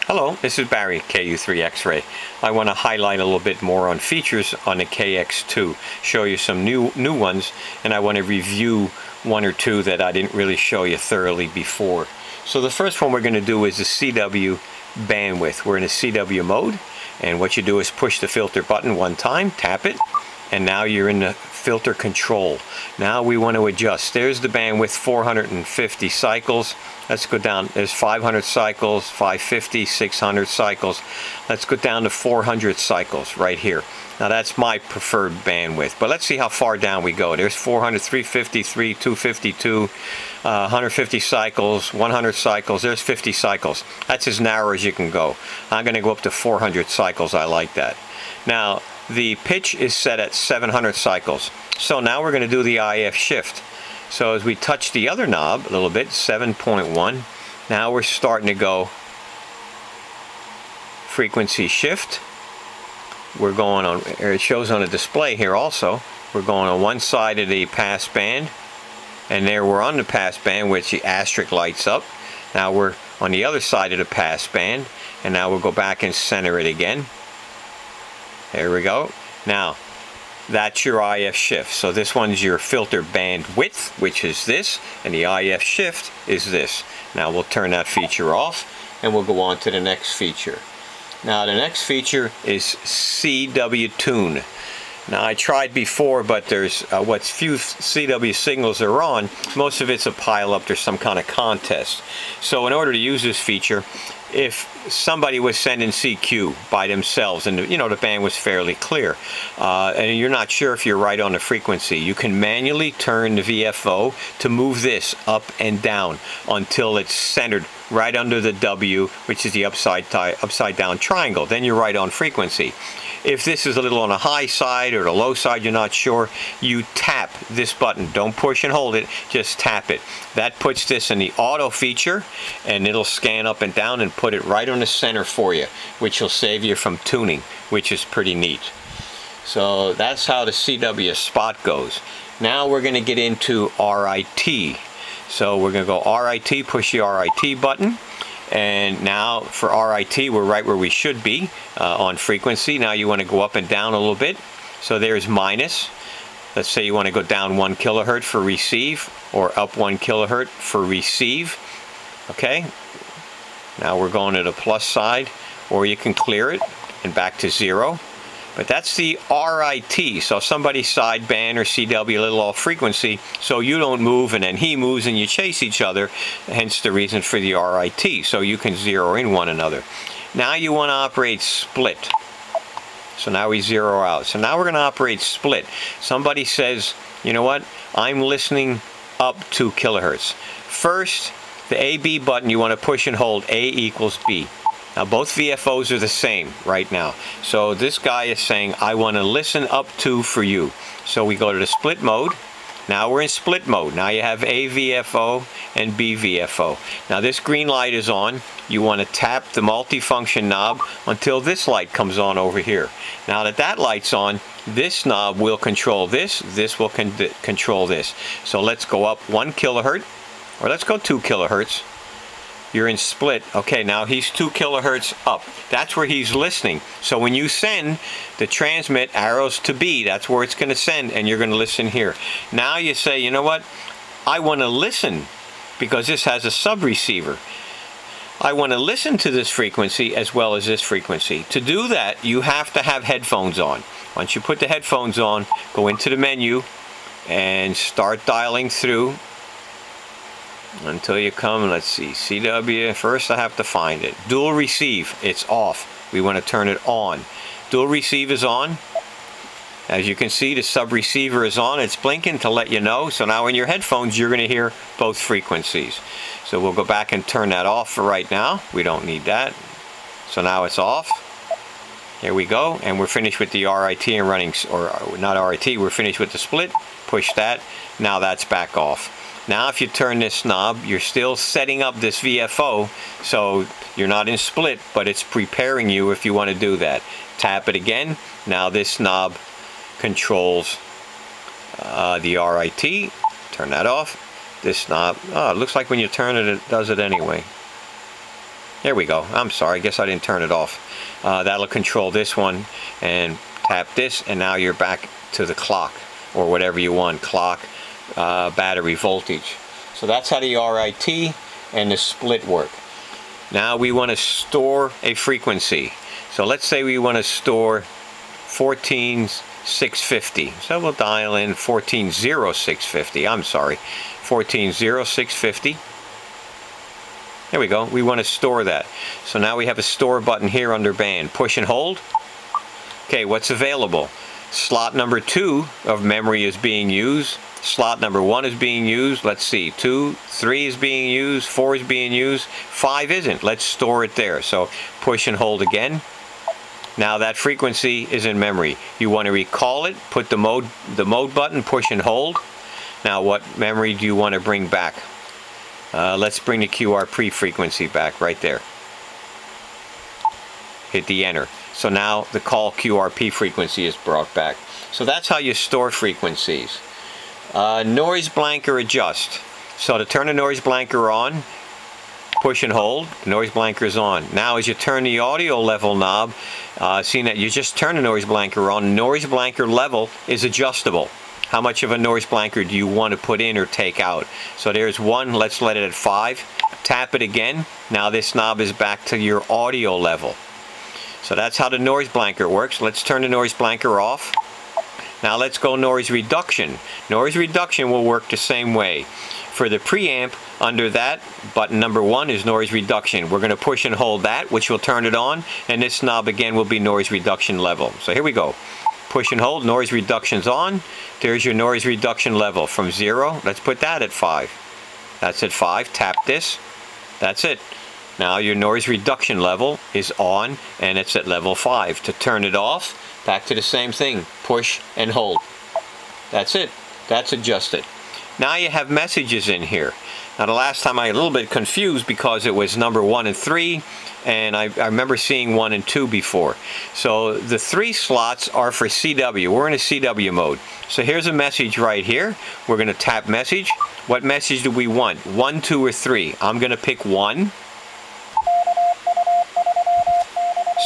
Hello, this is Barry, KU3 X-Ray. I want to highlight a little bit more on features on the KX2, show you some new ones, and I want to review one or two that I didn't really show you thoroughly before. So the first one we're going to do is the CW bandwidth. We're in a CW mode, and what you do is push the filter button one time, tap it, and now you're in the filter control. Now we want to adjust. There's the bandwidth, 450 cycles. Let's go down. There's 500 cycles, 550, 600 cycles. Let's go down to 400 cycles right here. Now that's my preferred bandwidth, but let's see how far down we go. There's 400, 353, 252, 150 cycles, 100 cycles. There's 50 cycles. That's as narrow as you can go. I'm going to go up to 400 cycles. I like that. Now the pitch is set at 700 cycles. So now we're going to do the IF shift. So as we touch the other knob a little bit, 7.1, now we're starting to go frequency shift. We're going on, it shows on the display here also, we're going on one side of the pass band, and there we're on the pass band, which the asterisk lights up. Now we're on the other side of the pass band, and now we'll go back and center it again. There we go. Now that's your IF shift. So this one's your filter band width, which is this, and the IF shift is this. Now we'll turn that feature off, and we'll go on to the next feature. Now the next feature is CW tune. Now I tried before, but there's what few CW signals are on, most of it's a pile up. There's some kind of contest. So in order to use this feature, if somebody was sending CQ by themselves and you know the band was fairly clear and you're not sure if you're right on the frequency, you can manually turn the VFO to move this up and down until it's centered right under the W, which is the upside down triangle. Then you're right on frequency. If this is a little on the high side or the low side, you're not sure, you tap this button. Don't push and hold it, just tap it. That puts this in the auto feature, and it'll scan up and down and put it right on the center for you, which will save you from tuning, which is pretty neat. So that's how the CW spot goes. Now we're going to get into RIT. So we're going to go RIT, push the RIT button. And now for RIT, we're right where we should be on frequency. Now you want to go up and down a little bit. So there's minus. Let's say you want to go down 1 kilohertz for receive, or up 1 kilohertz for receive. Okay. Now we're going to the plus side, or you can clear it and back to 0. But that's the RIT. So somebody's sideband or CW a little off frequency, so you don't move and then he moves and you chase each other, hence the reason for the RIT. So you can zero in one another. Now you want to operate split. So now we zero out. So now we're going to operate split. Somebody says, you know what, I'm listening up 2 kilohertz. First, the AB button you want to push and hold, A equals B. Now both VFOs are the same right now. So this guy is saying, I want to listen up to for you. So we go to the split mode. Now we're in split mode. Now you have A VFO and B VFO. Now this green light is on. You want to tap the multifunction knob until this light comes on over here. Now that that light's on, this knob will control this. This will control this. So let's go up 1 kilohertz, or let's go 2 kilohertz. You're in split. Okay, now he's 2 kilohertz up. That's where he's listening. So when you send the transmit arrows to B, that's where it's going to send, and you're going to listen here. Now you say, you know what? I want to listen, because this has a sub-receiver. I want to listen to this frequency as well as this frequency. To do that, you have to have headphones on. Once you put the headphones on, go into the menu and start dialing through until you come, let's see, CW, first I have to find it. Dual receive, it's off. We want to turn it on. Dual receive is on. As you can see, the sub receiver is on. It's blinking to let you know. So now in your headphones, you're going to hear both frequencies. So we'll go back and turn that off for right now. We don't need that. So now it's off. Here we go. And we're finished with the RIT and running, or not RIT, we're finished with the split. Push that. Now that's back off. Now if you turn this knob, you're still setting up this VFO, so you're not in split, but it's preparing you if you want to do that. Tap it again. Now this knob controls the RIT. Turn that off. This knob, oh, it looks like when you turn it, it does it anyway. There we go. I'm sorry, I guess I didn't turn it off. That'll control this one, and tap this, and now you're back to the clock, or whatever you want, clock, battery voltage. So that's how the RIT and the split work. Now we want to store a frequency. So let's say we want to store 14,650. So we'll dial in 14,0650. I'm sorry, 14,0650. There we go. We want to store that. So now we have a store button here under band. Push and hold. Okay, what's available? Slot number 2 of memory is being used. Slot number 1 is being used. Let's see. 2, 3 is being used. 4 is being used. 5 isn't. Let's store it there. So push and hold again. Now that frequency is in memory. You want to recall it. Put the mode button. Push and hold. Now what memory do you want to bring back? Let's bring the QRP frequency back right there. Hit the enter. So now the call QRP frequency is brought back. So that's how you store frequencies. Noise blanker adjust. So to turn the noise blanker on, push and hold, noise blanker is on. Now as you turn the audio level knob, seeing that you just turn the noise blanker on, noise blanker level is adjustable. How much of a noise blanker do you want to put in or take out? So there's 1, let's let it at 5. Tap it again. Now this knob is back to your audio level. So that's how the noise blanker works. Let's turn the noise blanker off. Now let's go noise reduction. Noise reduction will work the same way. For the preamp, under that, button number 1 is noise reduction. We're going to push and hold that, which will turn it on, and this knob again will be noise reduction level. So here we go. Push and hold, noise reduction's on. There's your noise reduction level from 0. Let's put that at 5. That's at 5. Tap this. That's it. Now your noise reduction level is on, and it's at level 5. To turn it off, back to the same thing. Push and hold. That's it. That's adjusted. Now you have messages in here. Now the last time I was a little bit confused because it was number 1 and 3, and I remember seeing 1 and 2 before. So the 3 slots are for CW. We're in a CW mode. So here's a message right here. We're going to tap message. What message do we want? 1, 2, or 3? I'm going to pick 1.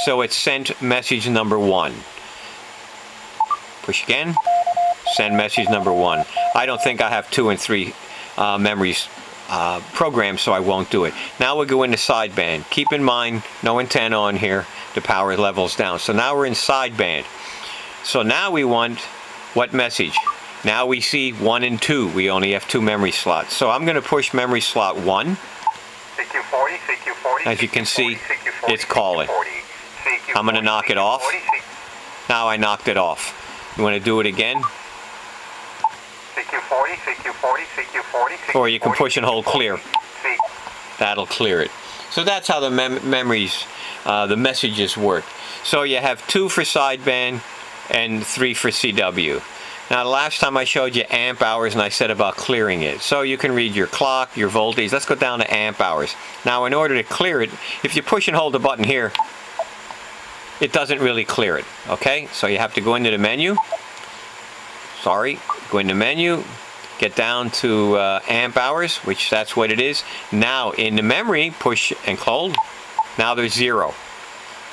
So it sent message number 1. Push again. Send message number 1. I don't think I have 2 and 3 memories programmed, so I won't do it. Now we'll go into sideband. Keep in mind, no antenna on here. The power level's down. So now we're in sideband. So now we want what message? Now we see 1 and 2. We only have 2 memory slots. So I'm going to push memory slot 1. CQ40, CQ40, as you can see, CQ40, it's calling. CQ40, I'm going to knock it off. Now I knocked it off. You want to do it again? CQ40, CQ40, CQ40, or you can push and hold clear. That'll clear it. So that's how the memories, the messages work. So you have 2 for sideband and 3 for CW. Now the last time I showed you amp hours and I said about clearing it. So you can read your clock, your voltage. Let's go down to amp hours. Now in order to clear it, if you push and hold the button here, it doesn't really clear it. Okay, so you have to go into the menu. Sorry, go into menu, get down to amp hours, which that's what it is. Now in the memory, push and hold. Now there's 0.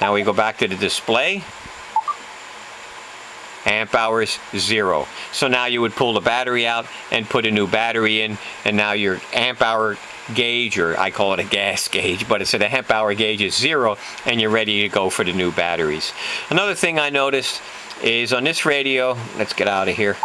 Now we go back to the display. Amp hours 0. So now you would pull the battery out and put a new battery in, and now your amp hour gauge, or I call it a gas gauge, but it's an amp hour gauge, is 0, and you're ready to go for the new batteries. Another thing I noticed is on this radio, let's get out of here.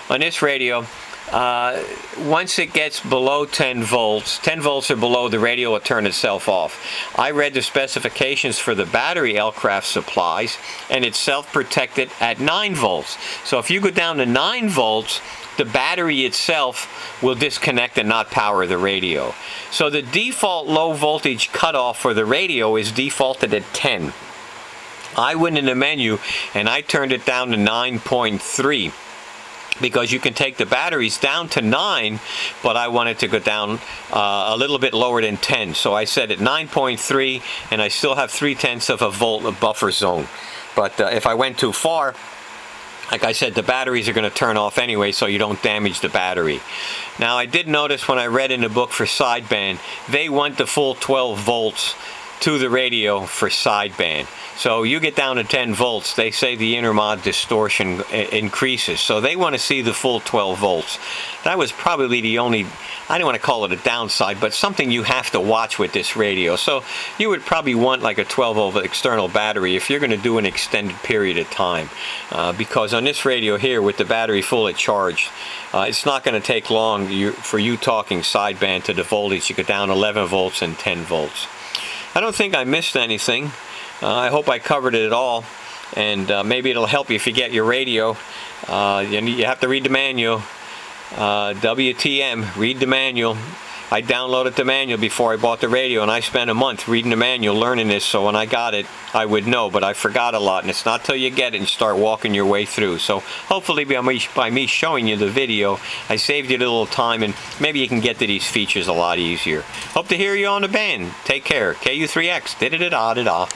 On this radio, once it gets below 10 volts or below, the radio will turn itself off. I read the specifications for the battery ELecraft supplies, and it's self-protected at 9 volts. So if you go down to 9 volts, the battery itself will disconnect and not power the radio. So the default low voltage cutoff for the radio is defaulted at 10. I went in the menu and I turned it down to 9.3. because you can take the batteries down to 9, but I wanted to go down a little bit lower than 10. So I set it 9.3, and I still have 0.3 of a volt buffer zone. But if I went too far, like I said, the batteries are going to turn off anyway, so you don't damage the battery. Now I did notice when I read in the book for sideband, they want the full 12 volts to the radio for sideband. So you get down to 10 volts, they say the intermod distortion increases. So they want to see the full 12 volts. That was probably the only, I don't want to call it a downside, but something you have to watch with this radio. So you would probably want like a 12 volt external battery if you're going to do an extended period of time. Because on this radio here with the battery fully charged, it's not going to take long for you talking sideband to the voltage. You go down 11 volts and 10 volts. I don't think I missed anything. I hope I covered it all, and maybe it'll help you if you get your radio. You have to read the manual. WTM, read the manual. I downloaded the manual before I bought the radio, and I spent a month reading the manual, learning this, so when I got it, I would know, but I forgot a lot, and it's not till you get it and start walking your way through. So hopefully by me showing you the video, I saved you a little time, and maybe you can get to these features a lot easier. Hope to hear you on the band. Take care. KU3X. Da-da-da-da-da-da.